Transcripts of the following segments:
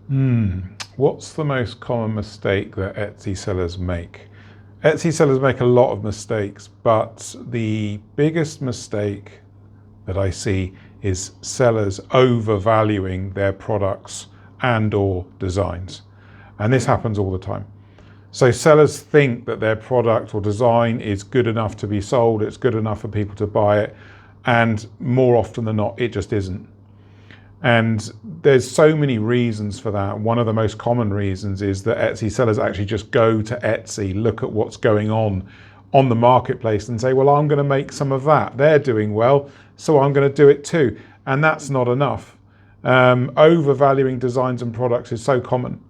What's the most common mistake that Etsy sellers make? Etsy sellers make a lot of mistakes, but the biggest mistake that I see is sellers overvaluing their products and or designs. And this happens all the time. So sellers think that their product or design is good enough to be sold, it's good enough for people to buy it, and more often than not, it just isn't. And there's so many reasons for that. One of the most common reasons is that Etsy sellers actually just go to Etsy, look at what's going on the marketplace and say, well, I'm going to make some of that. They're doing well, so I'm going to do it too. And that's not enough. Overvaluing designs and products is so common.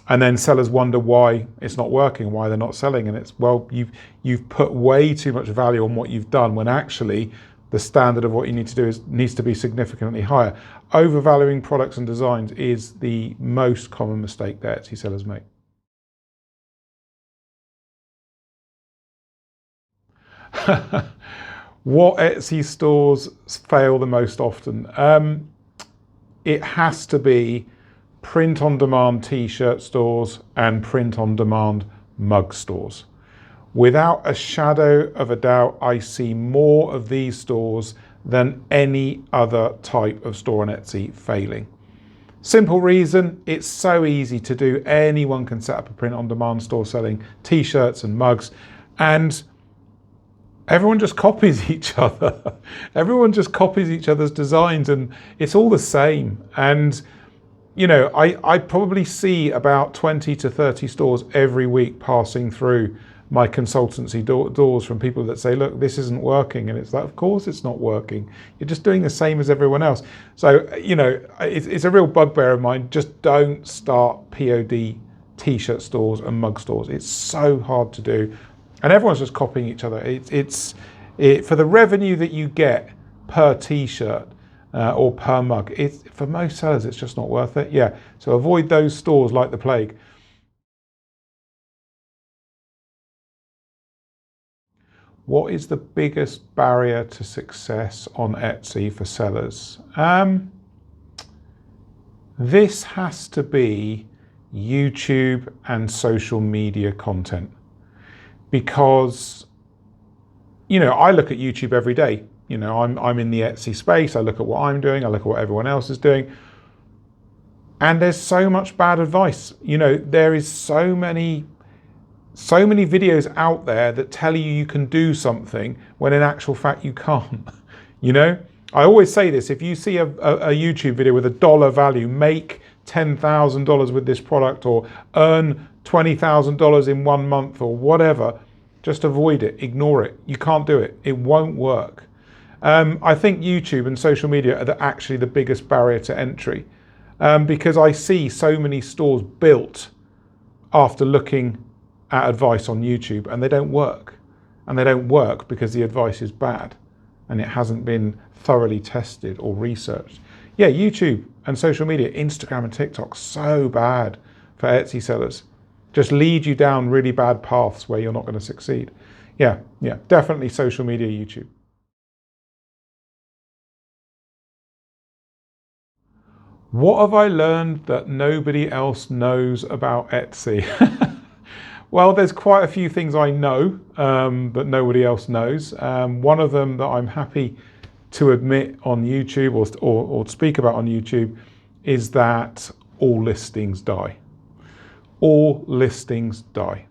And then sellers wonder why it's not working, why they're not selling. And it's, well, you've put way too much value on what you've done when actually the standard of what you need to do needs to be significantly higher. Overvaluing products and designs is the most common mistake that Etsy sellers make. What Etsy stores fail the most often? It has to be print-on-demand t-shirt stores and print-on-demand mug stores. Without a shadow of a doubt, I see more of these stores than any other type of store on Etsy failing. Simple reason, it's so easy to do. Anyone can set up a print-on-demand store selling t-shirts and mugs, and everyone just copies each other. Everyone just copies each other's designs, and it's all the same. And you know, I probably see about 20 to 30 stores every week passing through my consultancy doors from people that say, look, this isn't working. And it's like, of course it's not working. You're just doing the same as everyone else. So, you know, it's a real bugbear of mine. Just don't start POD t-shirt stores and mug stores. It's so hard to do. And everyone's just copying each other. For the revenue that you get per t-shirt or per mug, for most sellers, it's just not worth it. Yeah, so avoid those stores like the plague. What is the biggest barrier to success on Etsy for sellers? This has to be YouTube and social media content, because, you know, I look at YouTube every day. You know, I'm in the Etsy space. I look at what I'm doing. I look at what everyone else is doing. And there's so much bad advice. You know, there is so many videos out there that tell you can do something when in actual fact you can't. You know, I always say this: if you see a YouTube video with $1 value, make $10,000 with this product, or earn $20,000 in 1 month, or whatever, just avoid it, ignore it. You can't do it. It won't work. I think YouTube and social media are actually the biggest barrier to entry, because I see so many stores built after looking at advice on YouTube, and they don't work. And they don't work because the advice is bad and it hasn't been thoroughly tested or researched. Yeah, YouTube and social media, Instagram and TikTok, so bad for Etsy sellers. Just lead you down really bad paths where you're not going to succeed. Yeah, definitely social media, YouTube. What have I learned that nobody else knows about Etsy? Well, there's quite a few things I know that nobody else knows. One of them that I'm happy to admit on YouTube or speak about on YouTube is that all listings die. All listings die.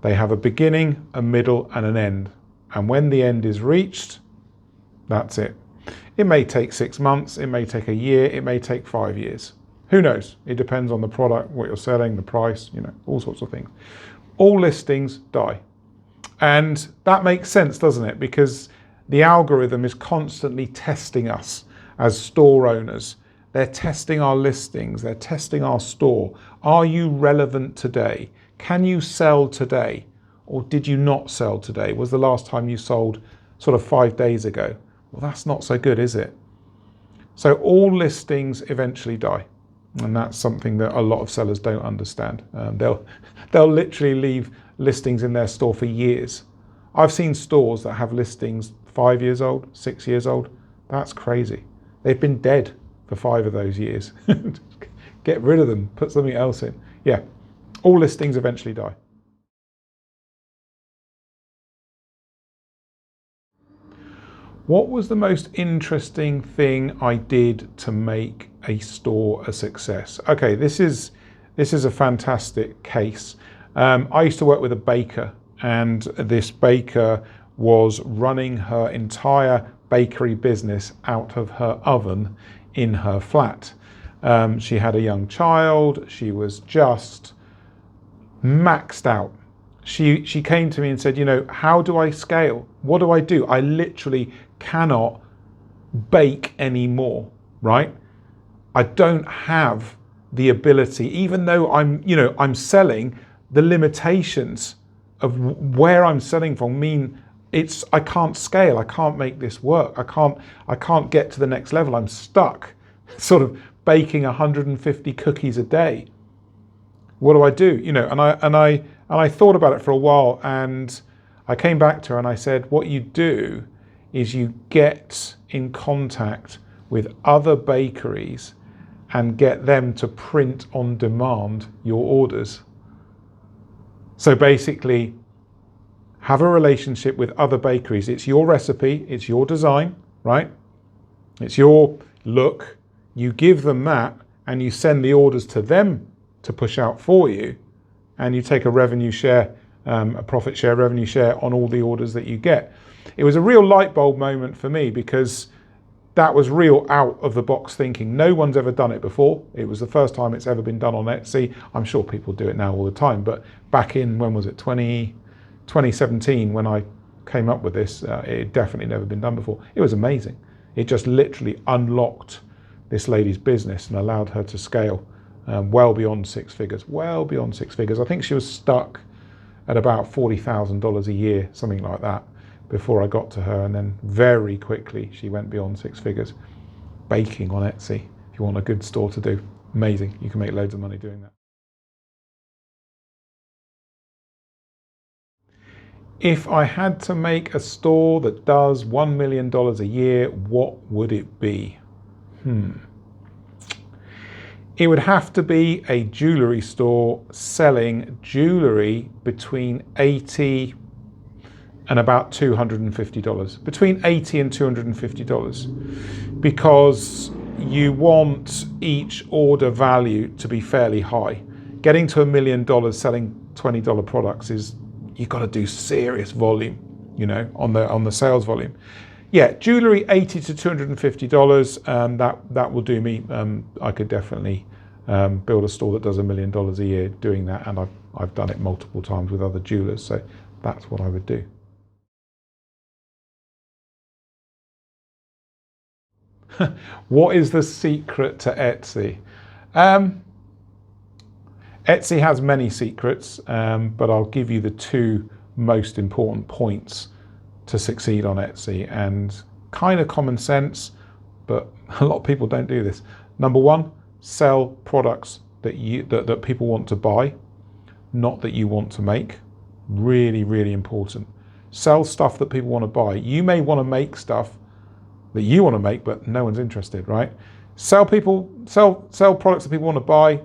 They have a beginning, a middle, and an end. And when the end is reached, that's it. It may take 6 months, it may take a year, it may take 5 years. Who knows? It depends on the product, what you're selling, the price, you know, all sorts of things. All listings die. And that makes sense, doesn't it? Because the algorithm is constantly testing us as store owners. They're testing our listings, they're testing our store. Are you relevant today? Can you sell today? Or did you not sell today? Was the last time you sold sort of 5 days ago? Well, that's not so good, is it? So all listings eventually die. And that's something that a lot of sellers don't understand. They'll literally leave listings in their store for years. I've seen stores that have listings 5 years old, 6 years old. That's crazy. They've been dead for 5 of those years. get rid of them, put something else in. Yeah, all listings eventually die. What was the most interesting thing I did to make a store a success? Okay, this is a fantastic case. I used to work with a baker, and this baker was running her entire bakery business out of her oven in her flat. She had a young child. She was just maxed out. She came to me and said, you know, how do I scale? What do I do? I literally cannot bake anymore, right? I don't have the ability, even though I'm selling, the limitations of where I'm selling from mean I can't scale. I can't make this work. I can't get to the next level. I'm stuck sort of baking 150 cookies a day. What do I do? You know, and I thought about it for a while, and I came back to her and I said, what you do is you get in contact with other bakeries and get them to print on demand your orders. So basically, have a relationship with other bakeries. It's your recipe, it's your design, right? It's your look. You give them that and you send the orders to them to push out for you, and you take a revenue share, a profit share, revenue share on all the orders that you get. It was a real light bulb moment for me, because that was real out of the box thinking. No one's ever done it before. It was the first time it's ever been done on Etsy. I'm sure people do it now all the time, but back in, when was it, 2017, when I came up with this, it had definitely never been done before. It was amazing. It just literally unlocked this lady's business and allowed her to scale well beyond six figures, well beyond six figures. I think she was stuck at about $40,000 a year, something like that, before I got to her, and then very quickly she went beyond six figures. Baking on Etsy, if you want a good store to do, amazing. You can make loads of money doing that. If I had to make a store that does $1 million a year, what would it be? It would have to be a jewelry store selling jewelry between $80 and about $250, between $80 and $250, because you want each order value to be fairly high. Getting to $1 million selling $20 products is, you've got to do serious volume, you know, on the sales volume. Yeah, jewelry $80 to $250, that will do me. I could definitely build a store that does $1 million a year doing that, and I've done it multiple times with other jewelers, so that's what I would do. What is the secret to Etsy? Etsy has many secrets, but I'll give you the two most important points to succeed on Etsy, and kind of common sense, but a lot of people don't do this. Number one, sell products that people want to buy, not that you want to make. Really, really important. Sell stuff that people want to buy. You may want to make stuff that you want to make, but no one's interested, right? Sell products that people want to buy,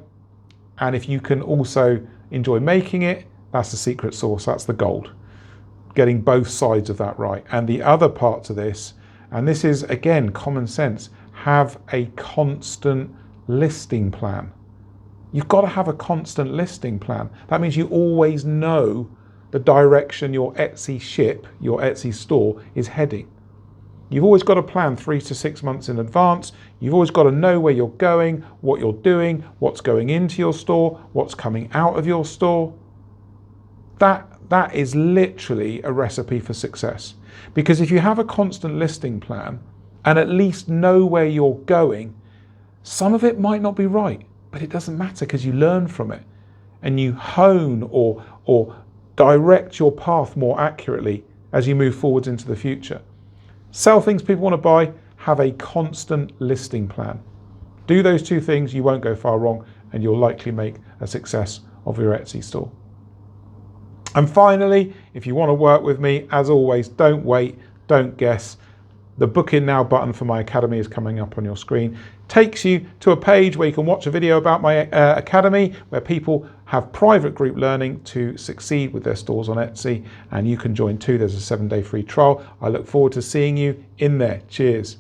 and if you can also enjoy making it, that's the secret sauce, that's the gold. Getting both sides of that right. And the other part to this, and this is again common sense, have a constant listing plan. You've got to have a constant listing plan. That means you always know the direction your Etsy ship, your Etsy store is heading. You've always got to plan 3 to 6 months in advance. You've always got to know where you're going, what you're doing, what's going into your store, what's coming out of your store. That is literally a recipe for success. Because if you have a constant listing plan and at least know where you're going, some of it might not be right, but it doesn't matter, because you learn from it and you hone or direct your path more accurately as you move forwards into the future. Sell things people want to buy, have a constant listing plan. Do those two things, you won't go far wrong, and you'll likely make a success of your Etsy store. And finally, if you want to work with me, as always, don't wait, don't guess. The book in now button for my academy is coming up on your screen. Takes you to a page where you can watch a video about my academy, where people have private group learning to succeed with their stores on Etsy, and you can join too. There's a 7-day free trial. I look forward to seeing you in there. Cheers.